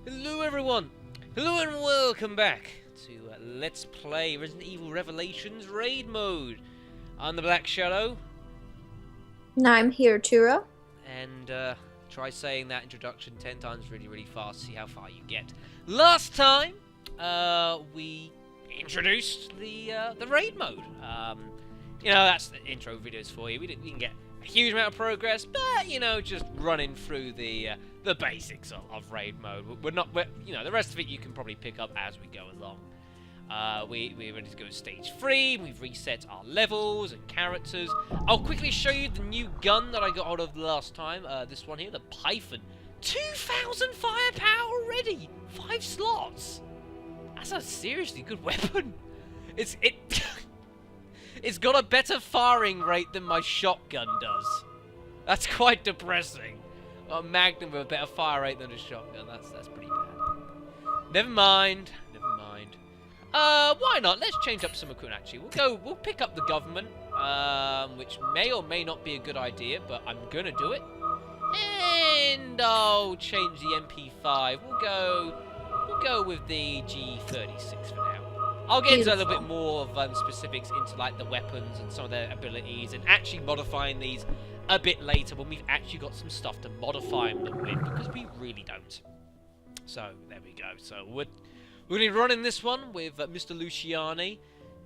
Hello everyone! Hello and welcome back to Let's Play Resident Evil Revelations Raid Mode. I'm the Black Shadow. And I'm here, Turo. And try saying that introduction 10 times really fast, see how far you get. Last time, we introduced the Raid Mode. You know, that's the intro videos for you. We didn't get a huge amount of progress, but, you know, just running through the basics of Raid Mode. You know, the rest of it you can probably pick up as we go along. We're ready to go to stage 3. We've reset our levels and characters. I'll quickly show you the new gun that I got hold of last time. This one here, the Python. 2,000 firepower already! 5 slots! That's a seriously good weapon. It's got a better firing rate than my shotgun does. That's quite depressing. A Magnum with a better fire rate than a shotgun. That's pretty bad. Never mind. Why not? Let's change up some equipment. Actually, we'll pick up the government, which may or may not be a good idea, but I'm gonna do it. And I'll change the MP5. We'll go with the G36 for now. I'll get into a little bit more of specifics into like the weapons and some of their abilities, and actually modifying these a bit later when we've actually got some stuff to modify them with, because we really don't. So there we go. So we're going to be running this one with Mr. Luciani,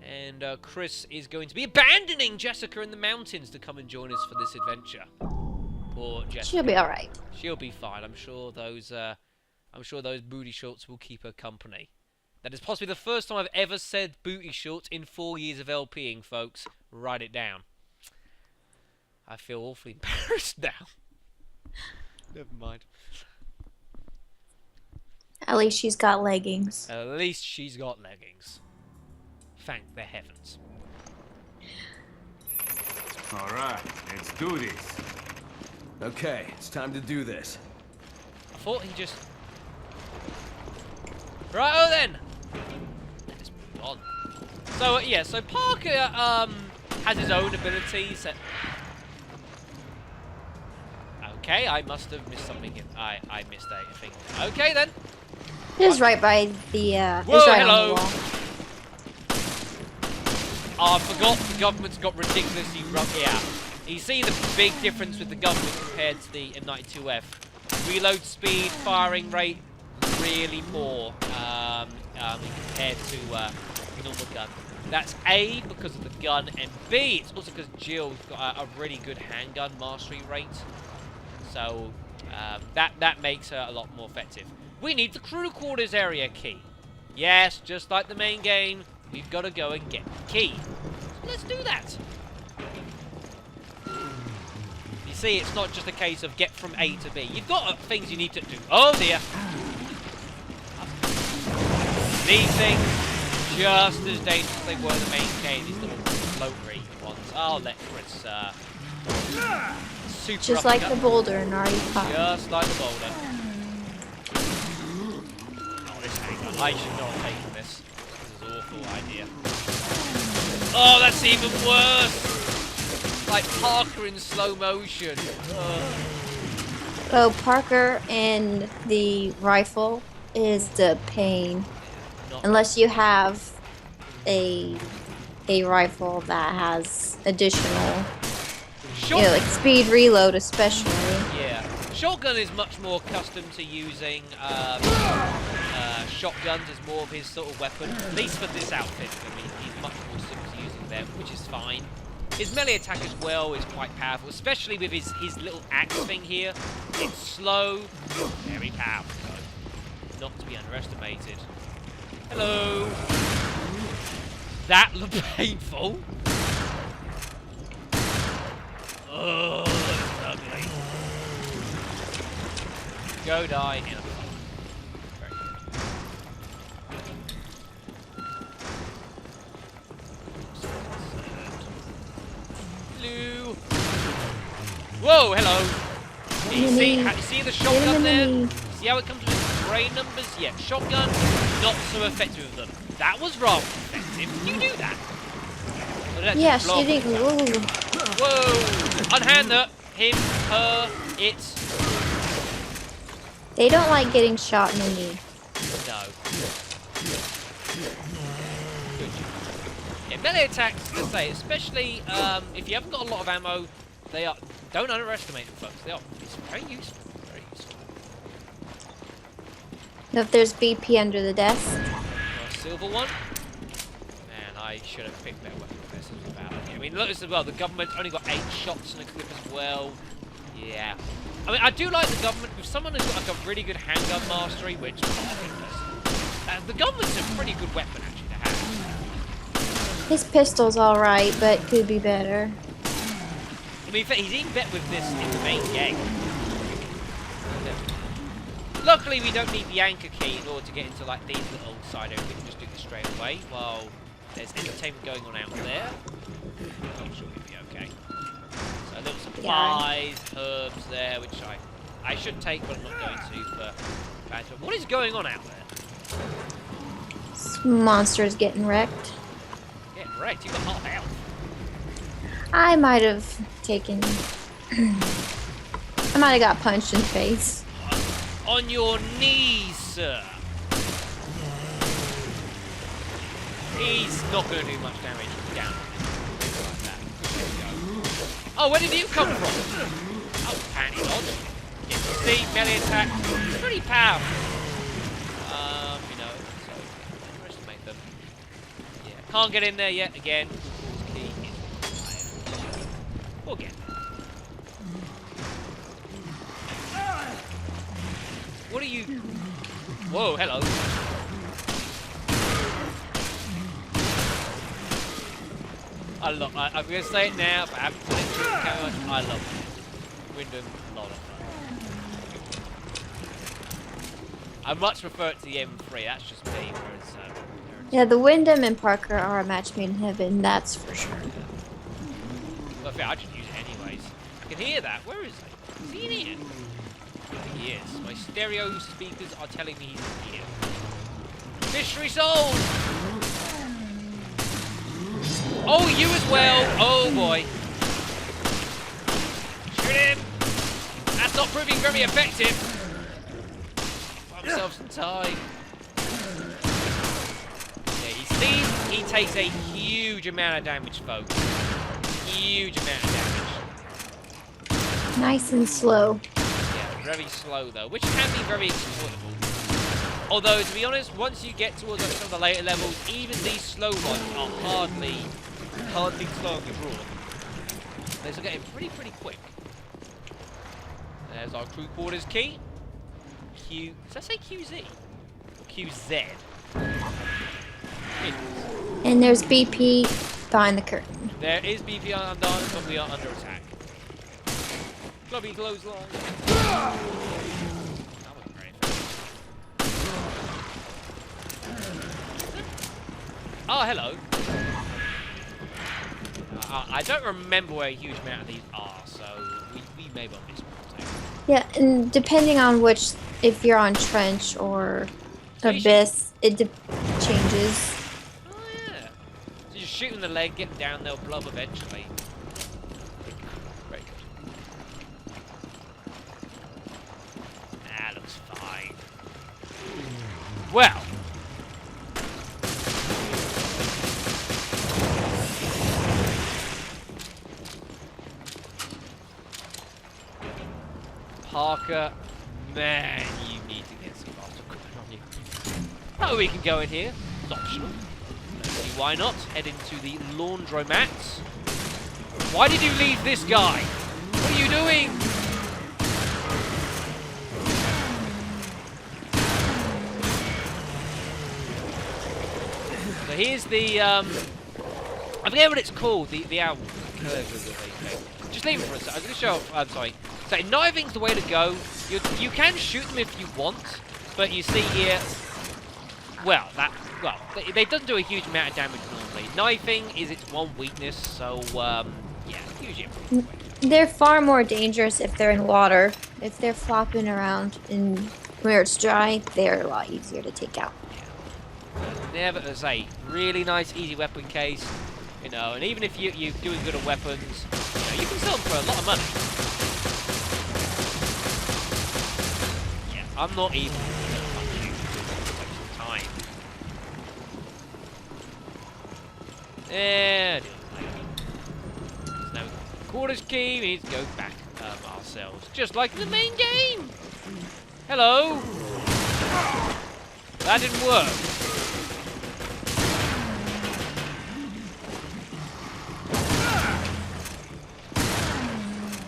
and Chris is going to be abandoning Jessica in the mountains to come and join us for this adventure. Poor Jessica. She'll be all right. She'll be fine. I'm sure those booty shorts will keep her company. That is possibly the first time I've ever said booty shorts in 4 years of LPing, folks. Write it down. I feel awfully embarrassed now. Never mind. At least she's got leggings. At least she's got leggings. Thank the heavens. Alright, let's do this. Okay, it's time to do this. I thought he just... Righto then! Let's move on. So, yeah, so Parker, has his own abilities. Okay, I must have missed something here. I missed a thing. Okay then. It is right by the, Whoa, right hello! on the wall. Oh, I forgot the government's got ridiculously rough. Yeah. You see the big difference with the government compared to the M92F. Reload speed, firing rate, really poor compared to the normal gun. That's A, because of the gun, and B, it's also because Jill's got a really good handgun mastery rate. So that makes her a lot more effective. We need the crew quarters area key. Yes, just like the main game, we've got to go and get the key. So let's do that. You see, it's not just a case of get from A to B. You've got things you need to do. Oh dear. These things, just as dangerous as they were in the main game, these little floatery ones. I'll let Chris, super Just like the boulder in RE5. Just like the boulder. Oh, this handgun. I should not have taken this. This is an awful idea. Oh, that's even worse! Like Parker in slow motion. Oh, Parker and the rifle is the pain. Unless you have a rifle that has additional, like speed reload especially. Yeah. Shotgun is much more accustomed to using shotguns as more of his sort of weapon. At least for this outfit, I mean, he's much more used to using them, which is fine. His melee attack as well is quite powerful, especially with his little axe thing here. It's slow, very powerful, though. Not to be underestimated. Hello. That looked painful. Oh, that's ugly. Go die in a fight. Very good. Hello. Whoa, hello. You see the shotgun there? See how it comes with grey numbers? Yeah, shotgun, not so effective with them. That was rather effective. Did you do that? Yeah, she didn't. Whoa! Unhand her, him, her, it. They don't like getting shot in the knee. No. Good. Yeah, melee attacks, let's say, especially if you haven't got a lot of ammo, they are. Don't underestimate them, folks. They are. It's very useful. Very useful. If there's BP under the desk. Got a silver one. Man, I should have picked that weapon. This is bad idea. I mean, look as well. The government's only got 8 shots in a clip as well. Yeah. I mean, I do like the government. If someone has got like a really good handgun mastery, which the government's a pretty good weapon actually to have. His pistol's alright, but could be better. I mean, he's even better with this in the main game. Luckily, we don't need the anchor key in order to get into like these little side areas. We can just do this straight away while there's entertainment going on out there. I'm sure we'll be okay. So little supplies, herbs there, which I should take, but I'm not going to. For what is going on out there? This monster's getting wrecked. Getting wrecked. You've got half health. I might have taken. I might have got punched in the face. On your knees, sir. He's not going to do much damage down. Like that. Oh, where did you come from? Oh, panty dodge. Yeah, you see, melee attack. Pretty powerful. You know, so underestimate them. Yeah, can't get in there yet. Again, key is fire. We'll get there. What are you? Whoa, hello. I'm going to say it now, but I haven't put it through the camera. I love it. Wyndham, a lot of fun. I much prefer it to the M3. That's just me. Whereas, Yeah, the Wyndham and Parker are a match made in heaven, that's for sure. Well, I just use it anyways. I can hear that. Where is he? Is he in here? I think he is. My stereo speakers are telling me he's in here. Mystery soul! Oh, you as well! Oh boy. Shoot him! That's not proving very effective. Buy himself some time. Yeah, you see, he takes a huge amount of damage, folks. Huge amount of damage. Nice and slow. Yeah, very slow though, which can be very exploitable. Although, to be honest, once you get towards like, some of the later levels, even these slow ones are hardly slow on the draw. They're getting pretty quick. There's our crew quarters key. Q. Does that say QZ? QZ. And there's BP behind the curtain. There is BP on down, but we are under attack. Clubby clothesline. That wasn't very effective. Oh, hello. I don't remember where a huge amount of these are, so we may well miss one. Yeah, and depending on which, if you're on trench or abyss, it changes. Oh yeah. So you just shoot in the leg, get them down, they'll blow up eventually. Very good. Ah, looks fine. Well. Parker, man, you need to get some faster equipment on you. Oh, we can go in here. It's optional. Let's see why not. Head into the laundromat. Why did you leave this guy? What are you doing? So here's the I forget what it's called. The owl. Just leave it for a second. I'm going to show. I'm sorry. So knifing's the way to go. You can shoot them if you want, but you see here, they don't do a huge amount of damage normally. Knifing is its one weakness, so yeah, usually. They're far more dangerous if they're in water. If they're flopping around in where it's dry, they're a lot easier to take out. Yeah. Never, as I say, really nice, easy weapon case. You know, and even if you're doing good at weapons, you can sell them for a lot of money. I'm not even gonna waste time. Yeah. There's no quarters key. We need to go back ourselves, just like in the main game. Hello. That didn't work.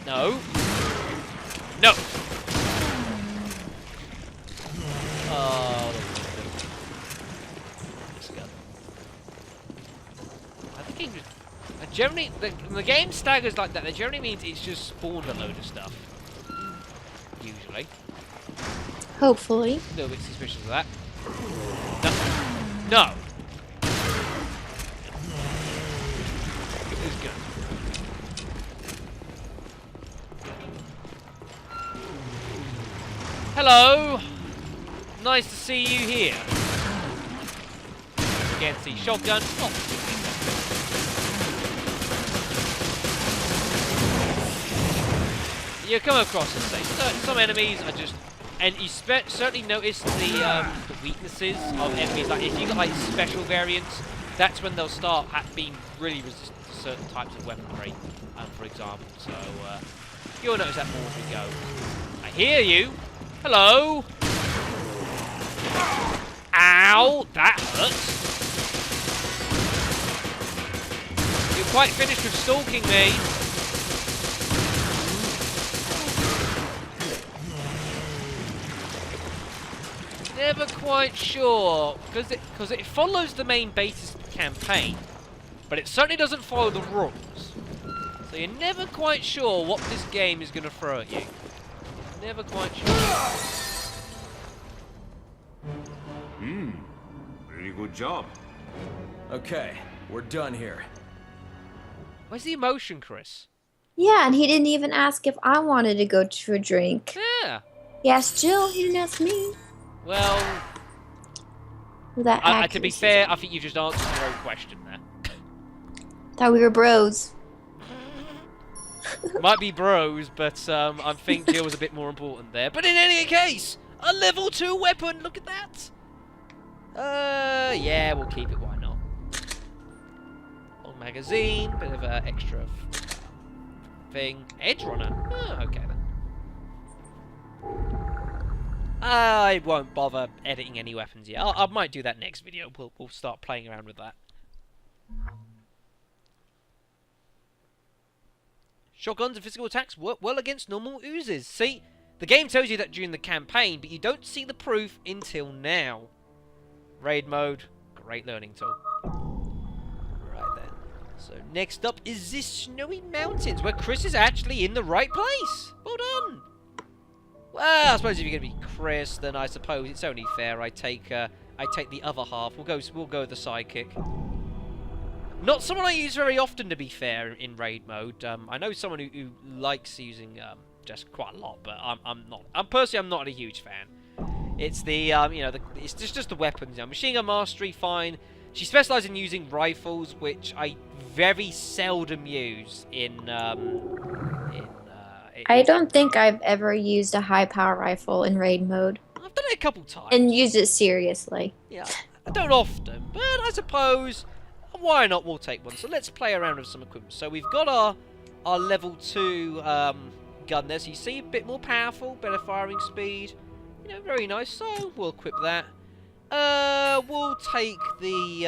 No. No. Oh. Let's go. I think it just, generally, the game staggers like that. That generally means it's just spawned a load of stuff. Usually. Hopefully. A little bit suspicious of that. No. No. It's good. Hello. Nice to see you here. Again, see shotgun. Oh. You come across and say some enemies are just, and you certainly notice the weaknesses of enemies. Like if you got like special variants, that's when they'll start being really resistant to certain types of weaponry, for example. So you'll notice that more as we go. I hear you. Hello. Ow, that hurts. You're quite finished with stalking me. Never quite sure, because it follows the main basis of the campaign, but it certainly doesn't follow the rules. So you're never quite sure what this game is going to throw at you. Never quite sure. Really good job. Okay, we're done here. Where's the emotion, Chris? Yeah, and he didn't even ask if I wanted to go to a drink. Yeah. He asked Jill, he didn't ask me. Well, That to be fair, I think you just answered your own question there. Thought we were bros. Might be bros, but I think Jill was a bit more important there. But in any case, a level 2 weapon. Look at that. Yeah, we'll keep it. Why not? Long magazine, bit of extra thing. Edge runner. Oh, okay then. I won't bother editing any weapons yet. I might do that next video. We'll start playing around with that. Shotguns and physical attacks work well against normal oozes. See, the game tells you that during the campaign, but you don't see the proof until now. Raid mode, great learning tool. Right then. So next up is this snowy mountains, where Chris is actually in the right place. Well done. Well, I suppose if you're going to be Chris, then I suppose it's only fair I take the other half. We'll go with the sidekick. Not someone I use very often, to be fair, in raid mode. I know someone who likes using just quite a lot, but I'm not. I'm not a huge fan. It's the you know, it's just the weapons. You know, machine gun mastery, fine. She specialises in using rifles, which I very seldom use I don't think I've ever used a high power rifle in raid mode. I've done it a couple times. And used it seriously. Yeah, I don't often, but I suppose why not? We'll take one. So let's play around with some equipment. So we've got our level 2 gun there. So you see, a bit more powerful, better firing speed. You know, very nice. So we'll equip that. We'll take the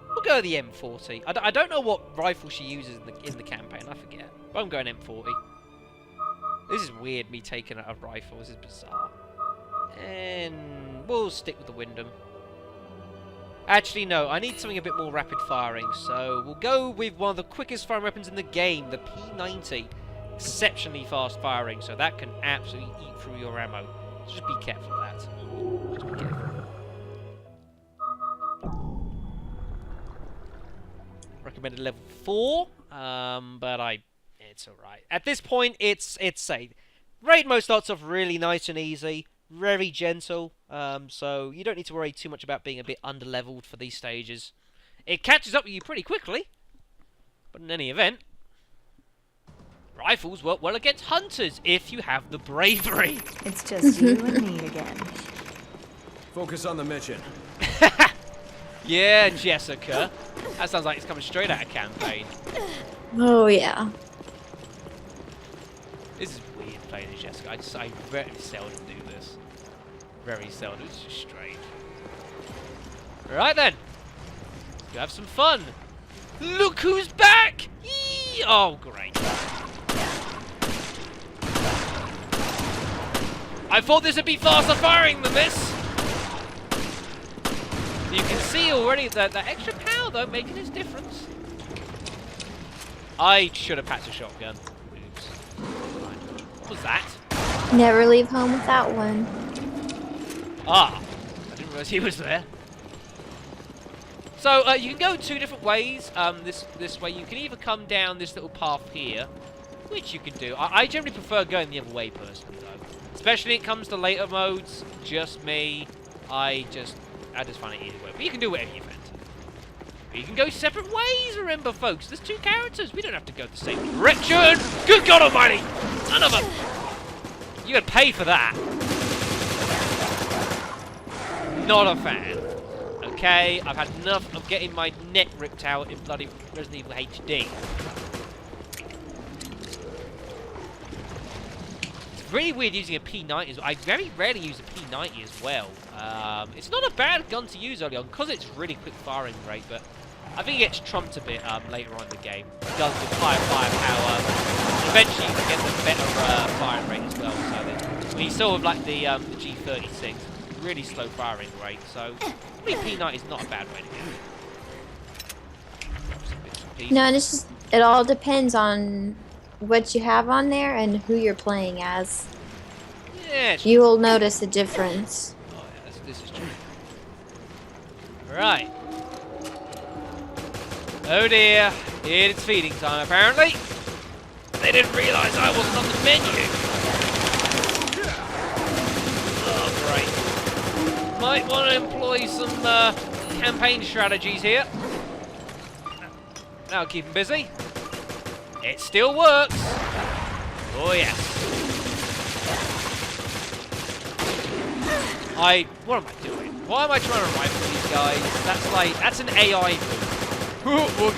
we'll go with the M40. I don't know what rifle she uses in the campaign. I forget. But I'm going M40. This is weird, me taking a rifle. This is bizarre. And we'll stick with the Wyndham. Actually, no. I need something a bit more rapid firing. So we'll go with one of the quickest firing weapons in the game, the P90. Exceptionally fast firing, so that can absolutely eat through your ammo. So just be careful of that. Just be careful. Recommended level 4, but it's alright. At this point, it's safe. Raid mode starts off really nice and easy, very gentle, so you don't need to worry too much about being a bit underleveled for these stages. It catches up with you pretty quickly, but in any event, Rifles work well against hunters if you have the bravery. It's just you and me again. Focus on the mission. Yeah, Jessica. That sounds like it's coming straight out of campaign. Oh yeah. This is weird playing as Jessica. I very seldom do this. Very seldom. It's just strange. Alright then. Let's go have some fun. Look who's back! Yee! Oh, great. I thought this would be faster firing than this. You can see already that extra power, though, making its difference. I should have packed a shotgun. Oops. What was that? Never leave home without one. Ah, I didn't realise he was there. So you can go 2 different ways. This way, you can either come down this little path here, which you can do. I generally prefer going the other way personally, though. Especially when it comes to later modes. Just me. I just find it easy way. But you can do whatever you fancy. But you can go separate ways. Remember, folks, there's 2 characters. We don't have to go the same direction. Good God Almighty! None of them. You gotta pay for that. Not a fan. Okay, I've had enough of getting my neck ripped out in bloody Resident Evil HD. It's really weird using a P90 as well. I very rarely use a P90 as well. It's not a bad gun to use early on because it's really quick firing rate, but I think it gets trumped a bit later on in the game. Guns with higher firepower. Eventually you can get the better firing rate as well. So when you sort of like the G36, really slow firing rate, so probably P90 is not a bad way to go. No, and it's just, it all depends on what you have on there and who you're playing as. Yeah, You will notice a difference. oh yeah, this is true. Right. Oh dear, it's feeding time apparently. They didn't realise I wasn't on the menu. Oh great. Might want to employ some campaign strategies here. That'll keep them busy. It still works. Oh yes. What am I doing? Why am I trying to rifle these guys? That's an AI move. We're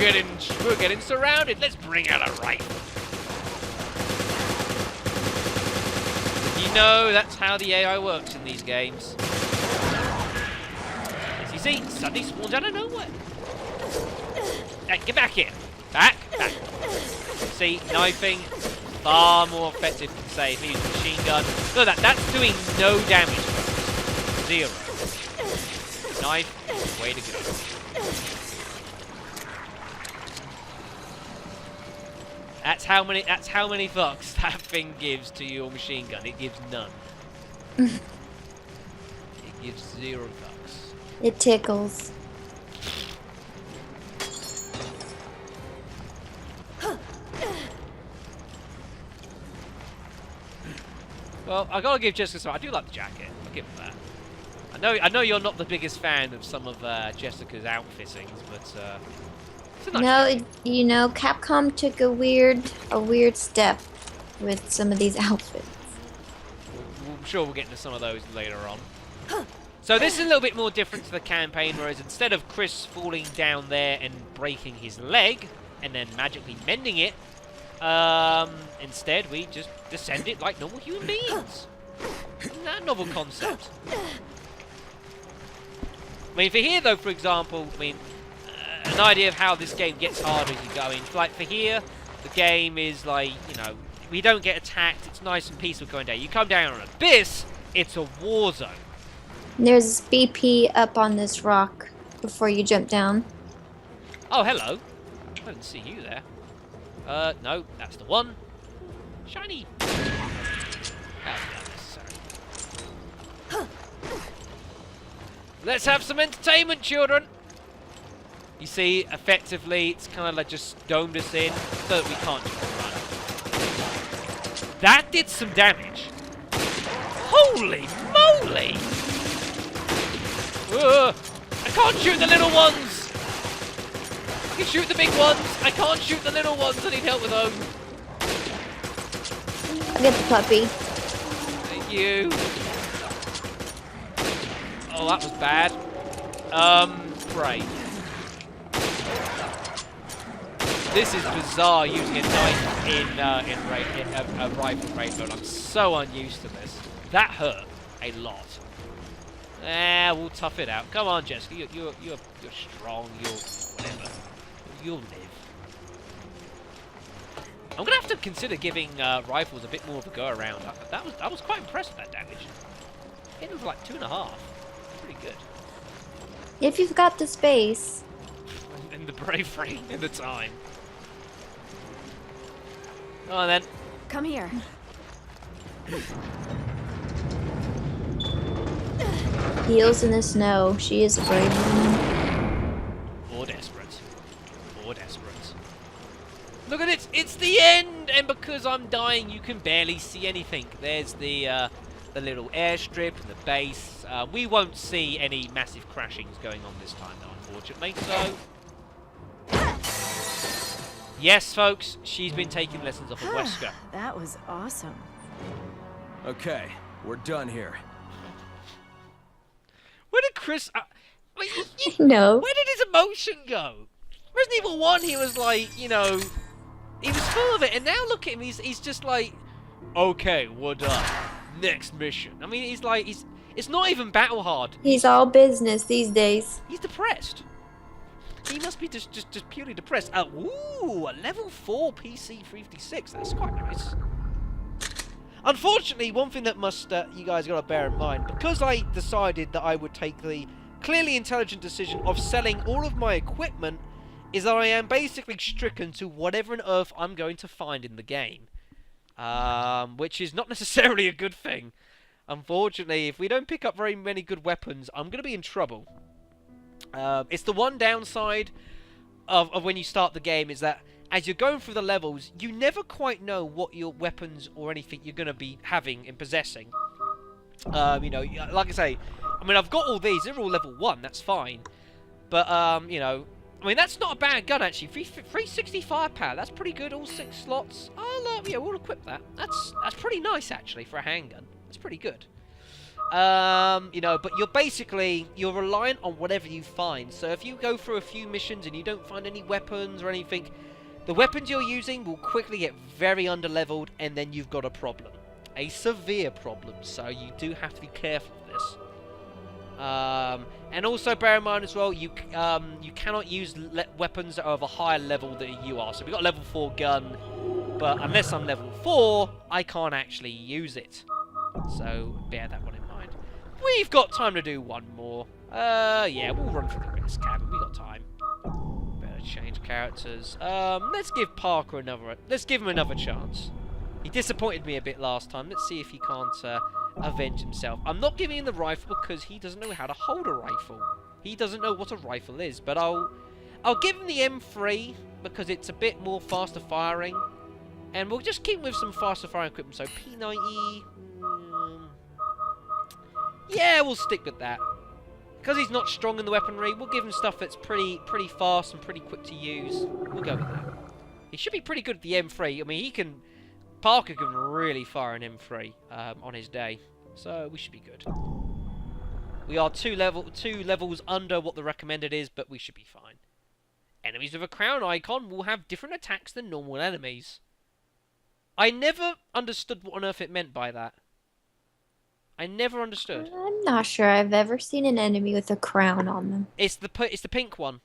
getting surrounded. Let's bring out a rifle. You know that's how the AI works in these games. As you see, suddenly spawns out of nowhere. Hey, get back here. Back. See, knifing, far more effective than say if you use a machine gun. Look at that, that's doing no damage. 0. Knife, way to go. That's how many fucks that thing gives to your machine gun. It gives none. It gives 0 fucks. It tickles. Well, I gotta give Jessica some. I do like the jacket. I'll give her that. I know you're not the biggest fan of some of Jessica's outfittings, but it's a nice jacket. You know, Capcom took a weird step with some of these outfits. I'm sure we'll get into some of those later on. So this is a little bit more different to the campaign, whereas instead of Chris falling down there and breaking his leg and then magically mending it, instead we just descend it like normal human beings. Isn't that a novel concept? I mean, for here though, for example, I mean, an idea of how this game gets harder as you go in. Like for here, the game is like, you know, we don't get attacked. It's nice and peaceful going down. You come down on an abyss, it's a war zone. There's BP up on this rock before you jump down. Oh, hello. I didn't see you there. No, that's the one. Shiny. That was unnecessary. Let's have some entertainment, children. You see, effectively, it's kind of like just domed us in so that we can't just run. That did some damage. Holy moly! I can't shoot the little ones! I can shoot the big ones! I can't shoot the little ones! I need help with those! get the puppy. Thank you. Oh, that was bad. Right. This is bizarre using a knife in a rifle raid mode. I'm so unused to this. That hurt a lot. We'll tough it out. Come on, Jessica. You're strong. Whatever. You'll live. I'm gonna have to consider giving rifles a bit more of a go around. I was quite impressed with that damage. It was like 2.5. Pretty good. If you've got the space. And the bravery and the time. Come on then. Come here. Heels in the snow. She is a brave woman. Or desperate. Or desperate. Look at it! It's the end! And because I'm dying, you can barely see anything. There's the little airstrip and the base. We won't see any massive crashings going on this time, though, unfortunately. So, yes, folks, she's been taking lessons off of Wesker. That was awesome. Okay, we're done here. Where did Chris... No. Where did his emotion go? Resident Evil 1, he was like, you know... He was full of it, and now look at him, he's just like... Okay, we're done. Next mission. I mean, he's like... It's not even battle hard. He's all business these days. He's depressed. He must be just purely depressed. Ooh, a level 4 PC 356. That's quite nice. Unfortunately, one thing that you guys got to bear in mind, because I decided that I would take the clearly intelligent decision of selling all of my equipment, is that I am basically stricken to whatever on earth I'm going to find in the game. Which is not necessarily a good thing. Unfortunately, if we don't pick up very many good weapons, I'm going to be in trouble. It's the one downside of when you start the game, is that as you're going through the levels, you never quite know what your weapons or anything you're going to be having and possessing. You know, like I say, I mean, I've got all these. They're all level 1. That's fine. But, you know, I mean, that's not a bad gun, actually. 365 power. That's pretty good. All 6 slots. Yeah, we'll equip that. That's pretty nice, actually, for a handgun. That's pretty good. You know, but you're reliant on whatever you find. So if you go through a few missions and you don't find any weapons or anything, the weapons you're using will quickly get very underleveled, and then you've got a problem. A severe problem. So you do have to be careful of this. And also bear in mind as well, you cannot use weapons that are of a higher level than you are. So we've got a level 4 gun, but unless I'm level 4, I can't actually use it. So bear that one in mind. We've got time to do one more. Yeah, we'll run through the rest cabin. We got time. Better change characters. Let's give Parker let's give him another chance. He disappointed me a bit last time. Let's see if he can't avenge himself. I'm not giving him the rifle because he doesn't know how to hold a rifle. He doesn't know what a rifle is. But I'll give him the M3 because it's a bit more faster firing. And we'll just keep with some faster firing equipment. So P90. Yeah, we'll stick with that. Because he's not strong in the weaponry, we'll give him stuff that's pretty fast and pretty quick to use. We'll go with that. He should be pretty good at the M3. I mean, Parker can really fire an M3 on his day. So we should be good. We are two levels under what the recommended is, but we should be fine. Enemies with a crown icon will have different attacks than normal enemies. I never understood what on earth it meant by that. I never understood. I'm not sure I've ever seen an enemy with a crown on them. It's the pink one.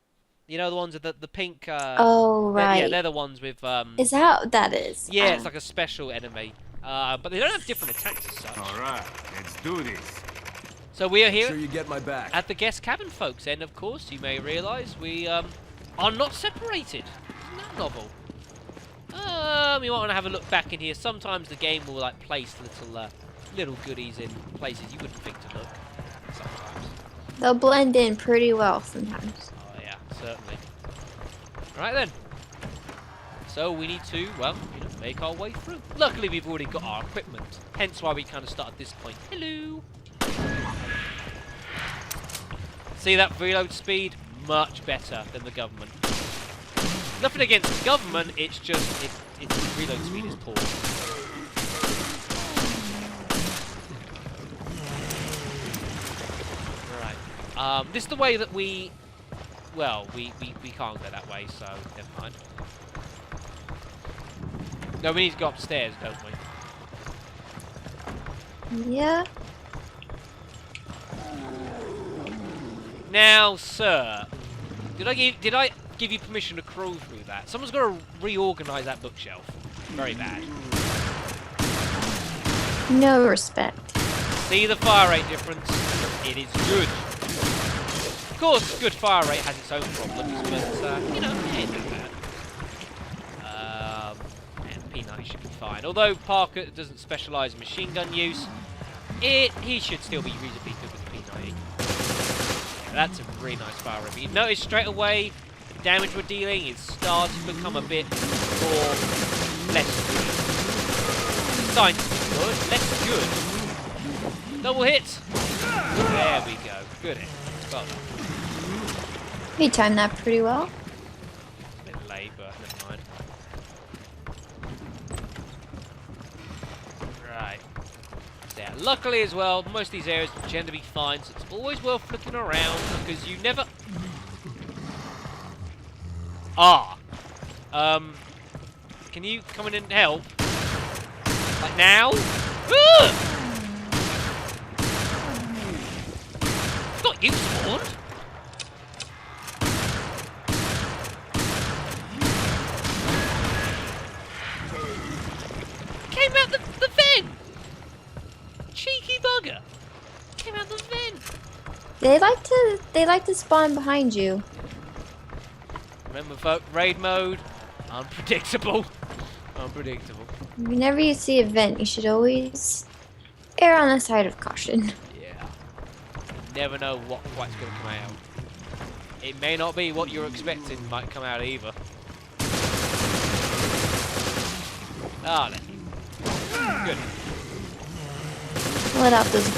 You know, the ones with the pink... oh, right. They're the ones with... Is that what that is? Yeah, it's like a special enemy. But they don't have different attacks as such. Alright, let's do this. So we are here Sure you get my back. at the guest cabin, folks. And, of course, you may realise we are not separated. Isn't that novel? We might want to have a look back in here. Sometimes the game will, like, place little goodies in places you wouldn't think to look. Sometimes. They'll blend in pretty well sometimes. Oh yeah, certainly. Right then. So we need to, well, you know, make our way through. Luckily we've already got our equipment. Hence why we kind of start at this point. Hello. See that reload speed? Much better than the government. Nothing against the government, it's just its reload speed is poor. This is the way that we... Well, we can't go that way, so never mind. No, we need to go upstairs, don't we? Yeah. Now, sir, did I give you permission to crawl through that? Someone's got to reorganise that bookshelf. Very bad. No respect. See the fire rate difference? It is good. Of course, good fire rate has its own problems, but you know, it ain't that bad. And Peanut should be fine. Although Parker doesn't specialise in machine gun use, he should still be reasonably good with P90. That's a really nice fire rate. You notice straight away the damage we're dealing is starting to become a bit more less good. It's starting to be good, less good. Double hit! There we go. Good hit. Well done. He timed that pretty well. A bit late, but never mind. Right. Yeah, luckily as well, most of these areas tend to be fine, so it's always worth looking around because you never... Can you come in and help? Like now? Ugh! Got you spawned! Came out the vent! Cheeky bugger! Came out the vent! They like to spawn behind you. Remember, folk, raid mode, unpredictable. Unpredictable. Whenever you see a vent, you should always err on the side of caution. Yeah. You never know what's going to come out. It may not be what you're expecting might come out either. Ah, then. Good. Let out those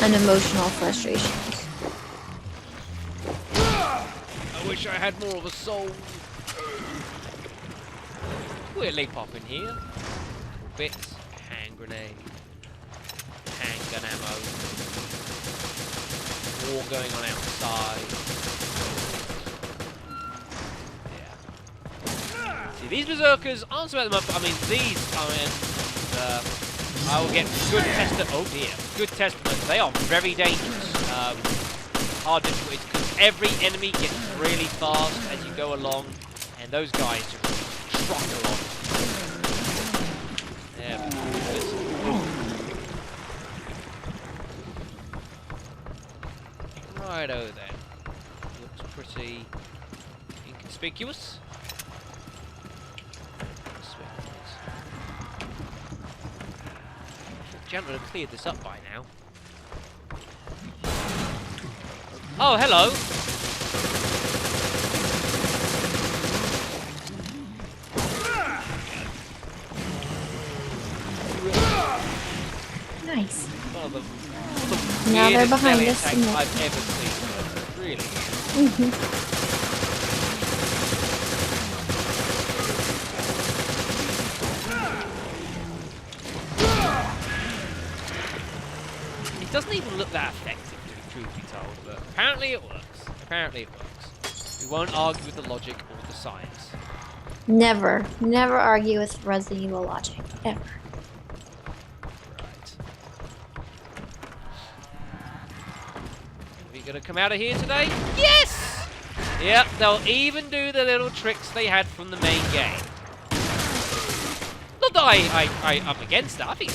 unemotional frustrations. I wish I had more of a soul. Weirdly pop in here. Bits. Hand grenade. Handgun ammo. War going on outside. Yeah. See, these berserkers aren't so bad at the moment. I mean, these come in. I will get good testament. Oh dear. Good testament. They are very dangerous. Hard difficulties because every enemy gets really fast as you go along, and those guys just truck along. There we go. Righto then. Looks pretty inconspicuous. Gentlemen have cleared this up by now. Oh, hello! Nice. One of the Now they're weirdest behind melee us, attacks and I've ever seen. Really. It doesn't even look that effective, to be truth be told, but apparently it works. Apparently it works. We won't argue with the logic or the science. Never argue with Resident Evil logic. Ever. Right. Are we gonna come out of here today? Yes! Yep, they'll even do the little tricks they had from the main game. Not that I'm against that, I think.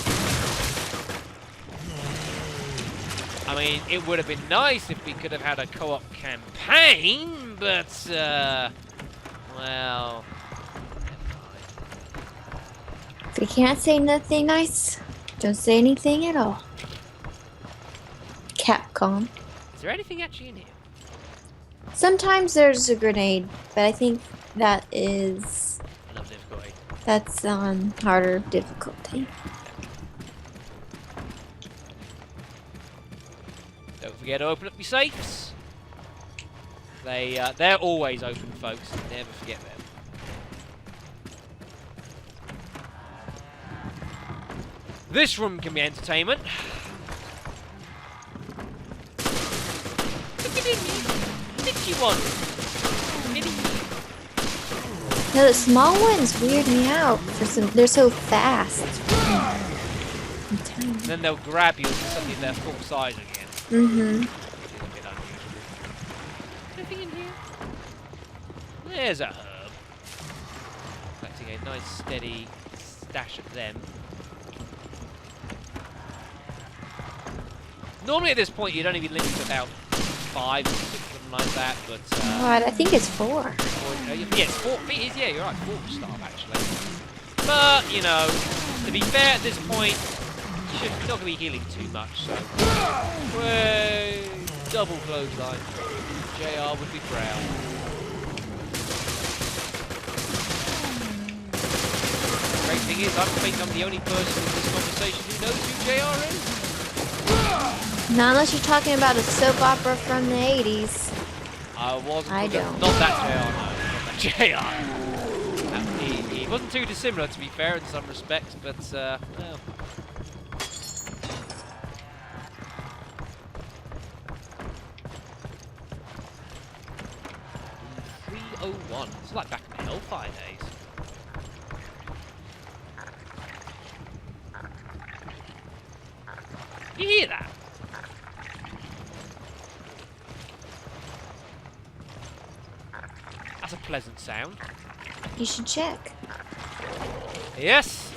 I mean, it would have been nice if we could have had a co-op campaign, but, well... If you can't say nothing nice, don't say anything at all. Capcom. Is there anything actually in here? Sometimes there's a grenade, but I think that is... Enough difficulty. That's on harder difficulty. Don't forget to open up your safes. They're always open, folks. Never forget them. This room can be entertainment. Look at Get in here. Itchy one. Get in here. No, the small ones weird me out. They're so fast. And tiny. And then they'll grab you and suddenly they're full size again. Mm-hmm. Which is a bit unusual. Anything in here? There's a herb. Collecting a nice steady stash of them. Normally at this point you'd only be limited to about 5 or 6 of them like that, but God, I think it's 4. yeah, it's 4. It is, yeah, you're right, 4 star actually. But you know, to be fair, at this point, you're not going to be healing too much. So, way double clothesline. JR would be proud. Great thing is, I think I'm the only person in this conversation who knows who JR is. Not unless you're talking about a soap opera from the 80s. I wasn't. I don't. Not that JR, no. Not that JR. He wasn't too dissimilar, to be fair, in some respects, but, well. 301. It's like back in the Hellfire days. You hear that? That's a pleasant sound. You should check. Yes!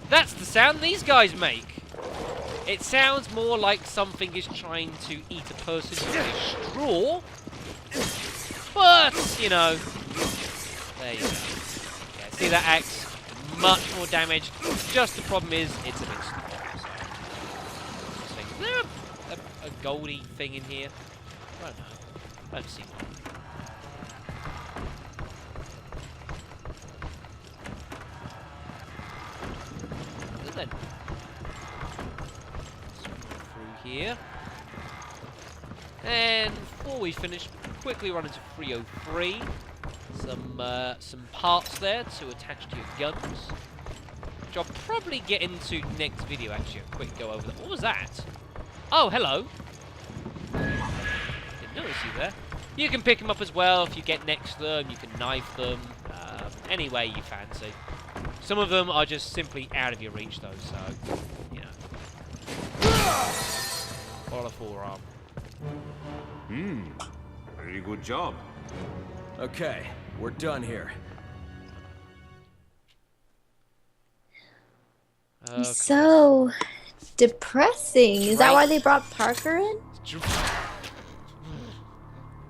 That's the sound these guys make. It sounds more like something is trying to eat a person with a straw. But, you know, there you go. Yeah, see that axe? Much more damage. Just the problem is, it's a bit small. So. Is there a goldy thing in here? I don't know. I don't see one. Then through here, and before we finish, quickly run into 303. Some parts there to attach to your guns, which I'll probably get into next video. Actually, a quick go over that. What was that? Oh, hello. Didn't notice you there. You can pick them up as well if you get next to them. You can knife them any way you fancy. Some of them are just simply out of your reach, though, so, you know. Or a forearm. Very good job. Okay, we're done here. Okay. So depressing. Is that why they brought Parker in?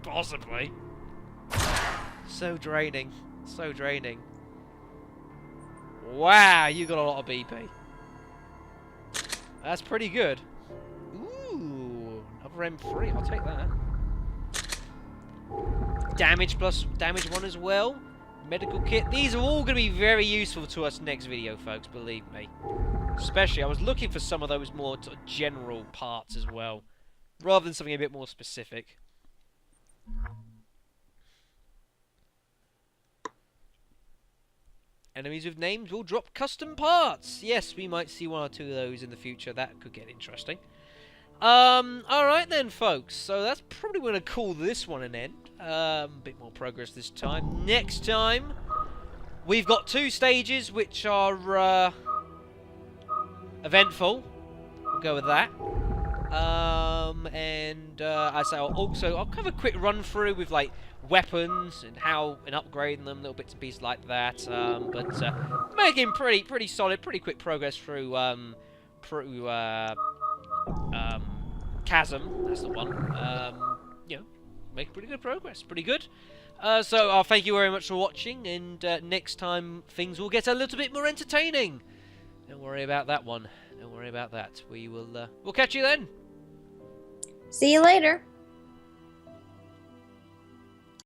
Possibly. So draining. So draining. Wow, you got a lot of BP. That's pretty good. Ooh, another M3. I'll take that. Damage plus damage 1 as well. Medical kit. These are all going to be very useful to us next video, folks. Believe me. Especially, I was looking for some of those more sort of general parts as well, rather than something a bit more specific. Enemies with names will drop custom parts. Yes, we might see 1 or 2 of those in the future. That could get interesting. Alright then, folks. So that's probably going to call this one an end. A bit more progress this time. Next time, we've got 2 stages which are eventful. We'll go with that. I'll have a quick run through with like weapons and how and upgrading them, little bits and pieces like that. But making pretty solid, pretty quick progress through Chasm. That's the one. You know, making pretty good progress. Pretty good. So I'll thank you very much for watching, and next time things will get a little bit more entertaining. Don't worry about that one. Don't worry about that. We'll catch you then. See you later.